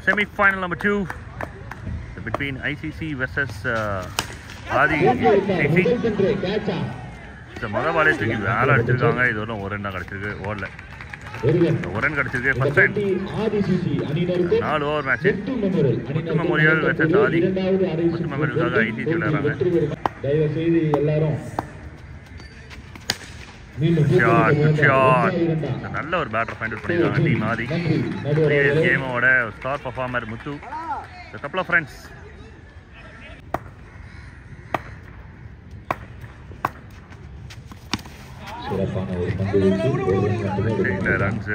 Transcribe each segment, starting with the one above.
Semi-final number 2 between ICC versus Adi ICC. மொதல் பாலே தூக்கி வேலை அடிச்சிருக்காங்க. இது வரலாம் ஒரு ரன் தான் கிடச்சிருக்கு. ஓடல ஒரு ரன் கிடச்சிருக்கு. First run 4 over match. Muthu memorial versus Aadhi. Muthu மெமோரியலுக்காக ICC விளையாடுறாங்க. நல்ல ஒரு பேட்டர் ஃபைண்ட் அவுட் பண்ணியிருக்காங்க டீம் ஆதி. கேமோட star performer Muthu. Couple of friends. Runs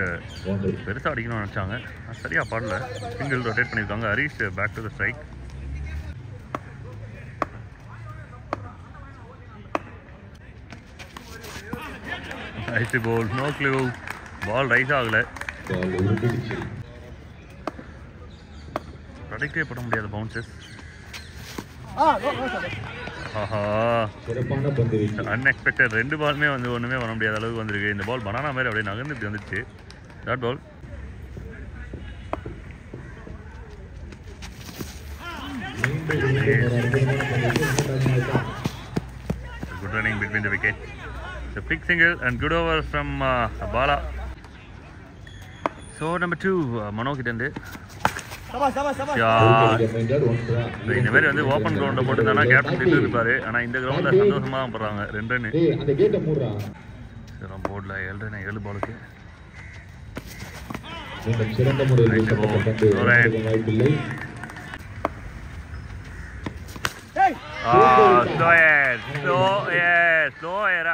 பெருசாக அடிக்கணும்னு நினச்சாங்க. சரியாக பாடல. சிங்கிள் ரொட்டேட் பண்ணியிருக்காங்க. Harish back to the strike. Nice ball. No clue. Ball rise ஆகலை. ப்ரொடெக்டே பண்ண முடியாத பவுன்சஸ். அன்எக்ஸ்பெக்டட். 2 பாலுமே வந்து ஒன்றுமே பண்ண முடியாத அளவுக்கு வந்திருக்கு. இந்த பால் பனானா மாதிரி அப்படியே நகர்ந்து இப்படி வந்துச்சு. Dot ball. Good running between the wicket. The big single and good over from Bala. So number 2 Mano கிட்டந்து இந்த மாதிரி வந்து ஓப்பன் கிரவுண்டில் போட்டுருந்தானா கேப்டன் திட்டு இருப்பாரு. ஆனால் இந்த கிரவுண்டில் சந்தோஷமாக தான் போடுறாங்க. 2 ரன்னு. போர்டில் 7 ரன் 7 பாலுக்கு.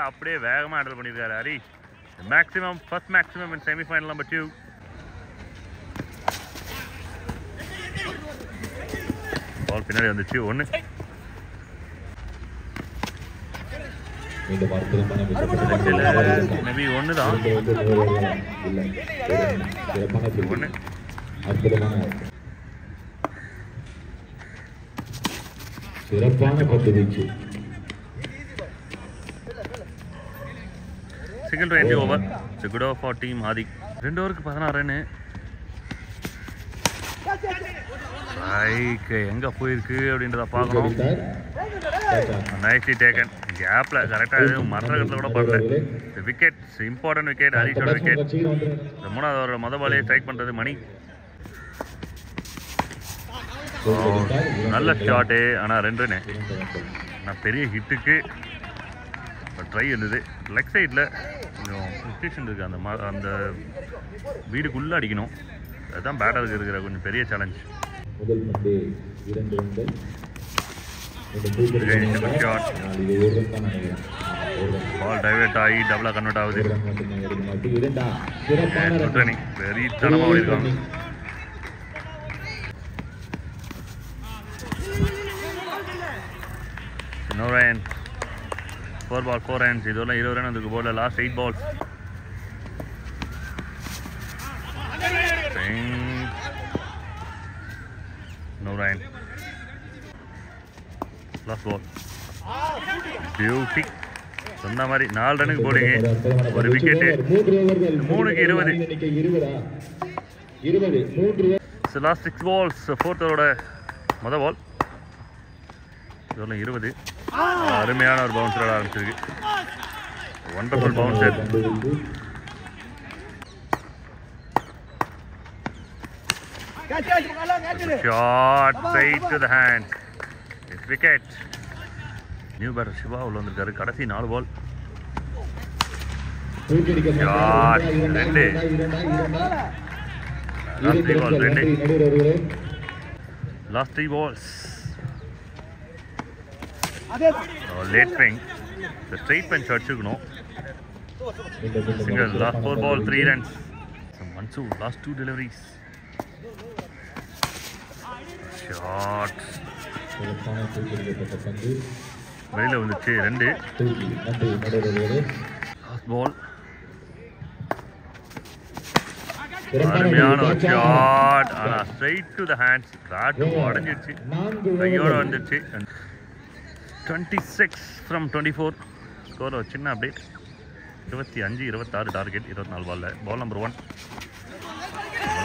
அப்படியே வேகமாக ஹேண்டில் பண்ணியிருக்காரு ஹரி. மேக்ஸிமம் ஃபர்ஸ்ட் மேக்ஸிமம் இன் செமிஃபைனல் நம்பர் 2. பால் பின்னாடி வந்துச்சு. 1 மேபி 1 தான். 1 சிறப்பான பந்து வீச்சு. Single run over. It's good over for team Aadhi. 2 ஓவருக்கு 16 ரன்னு. ஸ்ட்ரைக் எங்கே போயிருக்கு அப்படின்றத பார்க்கணும். Nicely taken. கேப்பில் கரெக்டாக எதுவும் மற்ற இடத்துல கூட பண்ணல. Wicket important wicket. ஹரிஷோட விக்கெட். இந்த 3வது ஓவரோட மொதல் பாலே ஸ்ட்ரைக் பண்ணுறது மணி. நல்ல ஷாட்டு. ஆனால் 2 ரன்னு. நான் பெரிய ஹிட்டுக்கு ட்ரை இருந்தது. லெக் சைடில் கொஞ்சம் பொசிஷன் இருக்குது. அந்த வீடுக்குள்ளே அடிக்கணும். அதுதான் பேட்டருக்கு இருக்கிற கொஞ்சம் பெரிய சேலஞ்ச். முதல் பந்து 2 ரன்கள். பால் டைவர்ட் ஆகி டபுளாக கன்வெர்ட் ஆகுது. வெரி தனமாக ஓடிருக்காங்க. No run. 4 ball 4 runs. இதெல்லாம் 20 ரன் வந்துருக்கு போர்டில். Last 8 balls. No run. Last ball. Beauty. சொன்ன மாதிரி 4 ரன்னுக்கு போடுங்க. ஒரு விக்கெட்டு. 3க்கு 20. Last 6 balls. 4th ஓவரோட மொதல் பால். இதெல்லாம் 20. அருமையான ஒரு பவுன்சர் ஆரம்பிச்சிருக்கு. Wonderful bouncer. Shot straight to the hand. It's wicket. New batter Shiva உள்ள வந்திருக்காரு. கடைசி 4 பால். Shot 2. Last 3 balls 2. Last 3 balls. Late swing. The straight punch அடிச்சுக்கணும். Single. Last 4 ball 3 runs. Mansoor last 2 deliveries. Shot. வெளியில் வந்துச்சு 2. Last ball. அருமையான ஒரு shot. ஆனால் straight to the hands. Bat உடஞ்சிருச்சு. கையோடு வந்துருச்சு. 26 from 24. ஸ்கோர் ஒரு சின்ன அப்டேட். 25-26 டார்கெட். 24 பாலில். Ball number 1.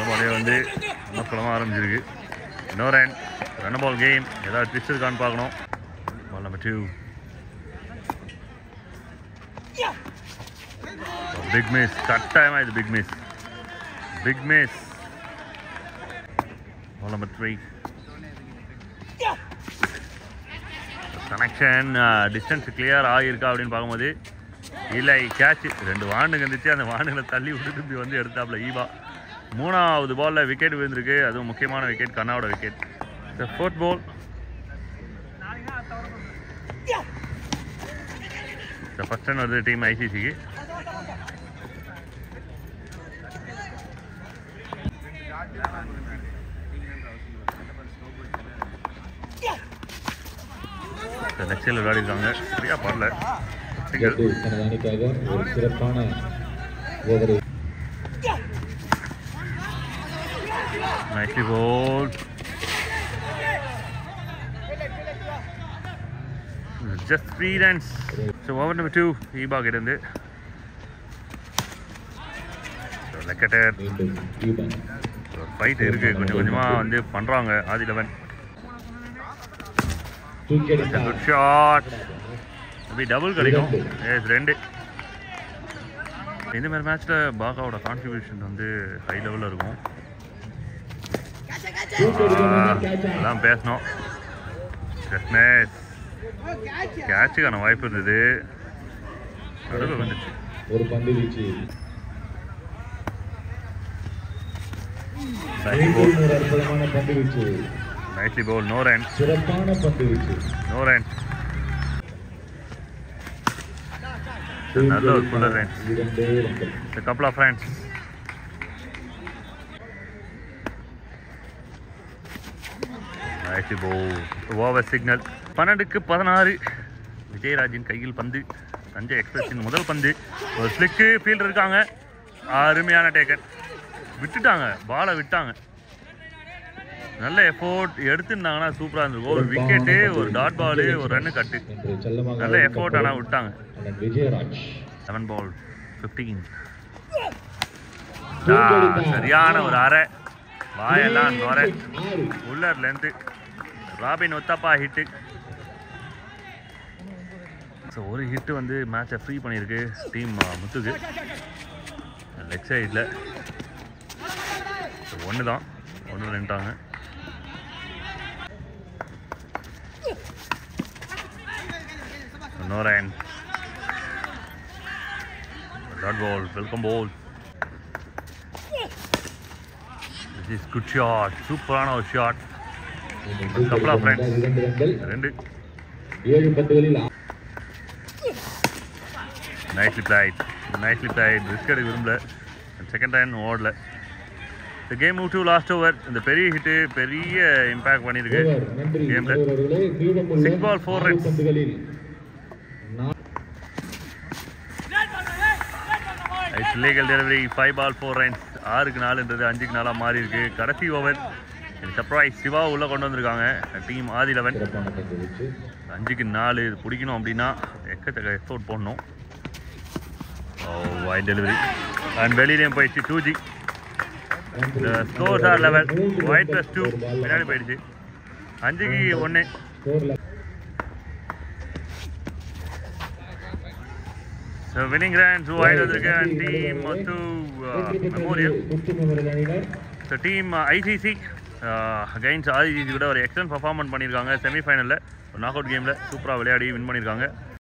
பாலே வந்து மக்களமாக ஆரம்பிச்சிருக்கு. இன்னொரு ரன் பால் கேம். ஏதாவது ட்விஸ்ட் இருக்கான்னு பார்க்கணும். Ball number 2. Big miss. கட்டாயமாக இது big miss. Big miss. Ball number 3. Connection distance clear ஆகியிருக்கா அப்படின்னு பார்க்கும்போது இல்லை, கேட்ச். 2 வாண்டுங்க இருந்துச்சு. அந்த வாண்டுகளை தள்ளி விட்டு திரும்பி வந்து எடுத்தாப்புல ஈவா. 3வது பாலில் விக்கெட் விழுந்திருக்கு. அதுவும் முக்கியமான விக்கெட், கண்ணாவோட wicket. The 4th ball. The first run வருது டீம் ஐசிசிக்கு. நெக்ஸ்டில் விளையாடிருக்காங்க. சரியா பாடல. தனது அணிக்காக ஒரு சிறப்பான ஓவரை nicely bowled. Just 3 runs. So over number 2 ஈபா கிட்ட இருந்து. So look at it. Fight இருக்கு. கொஞ்சம் கொஞ்சமா வந்து பண்றாங்க ஆதி 11. Good shot. அப்படி டபுள் கிடைக்கும். எஸ் 2. இந்த மாதிரி மேட்ச்ல பாகாவோட கான்ட்ரிபியூஷன் வந்து ஹை லெவலில் இருக்கும். அதான் பேசணும். கேட்சுக்கான வாய்ப்பு இருந்தது. நடுவில் வந்துச்சு. ஒரு பந்து வீச்சு. அற்புதமான பந்து வீச்சு. Nicely bowl. No run. சிறப்பான பந்து வீச்சு. No run. நல்ல ஒரு ஃபுல்லர் ரன். 2 ரன்கள். couple of runs. nicely bowled. Over signal. 12க்கு 16. விஜயராஜின் கையில் பந்து. சஞ்சய் எக்ஸ்பிரஸின் முதல் பந்து. ஒரு ஸ்லிக்கு. ஃபீல்டர் இருக்காங்க. அருமையான டேக்கன். விட்டுட்டாங்க. பாலை விட்டாங்க. நல்ல எஃபோர்ட் எடுத்துருந்தாங்கன்னா சூப்பராக இருந்திருக்கும். ஒரு விக்கெட்டு, ஒரு டாட் பாலு, ஒரு ரன்னு கட்டு. நல்ல எஃபோர்ட் ஆனால் விட்டாங்க. விஜயராஜ் 7 ball 15. சரியான ஒரு அரை. வாயெல்லாம் நொர. உள்ளர் length. Robin Uthappa hit. So ஒரு ஹிட்டு வந்து மேட்சை ஃப்ரீ பண்ணியிருக்கு டீம் முத்துக்கு. லெக் சைடில் 1 தான். 1 நின்ட்டாங்க. No run. Dot ball. Welcome ball. This is good shot. Superana shot. Couple of runs. 2. 7 பந்துகளில் Nicely played. Nicely played. Risk எடுக்க விரும்பல. Second run ஓடல. The game moved to last over. இந்த பெரிய hit பெரிய impact பண்ணிருக்கு கேம்ல. 6 ball 4 runs. It's legal delivery. 5 ball 4 runs. 6க்கு 4ன்றது 5க்கு 4 மாறி இருக்கு. கடைசி ஓவர் சர்ப்ரைஸ் சிவா உள்ள கொண்டு வந்திருக்காங்க டீம் ஆதி 11. 5க்கு 4 இது பிடிக்கணும் அப்படின்னா எக்கச்சக்க எஃபோர்ட் போடணும். வைட் டெலிவரி அண்ட் வெளியிலையும் போயிடுச்சு. 2G. The scores are level. White plus 2 பின்னாடி போயிடுச்சு. 5க்கு 1. So winning runs wide வந்திருக்கு and team to Memorial. So team ICC against ICC கூட ஒரு எக்ஸலன்ட் பர்ஃபார்மன்ஸ் பண்ணியிருக்காங்க. செமிஃபைனலில் ஒரு நாக் அவுட் கேமில் சூப்பராக விளையாடி வின் பண்ணியிருக்காங்க.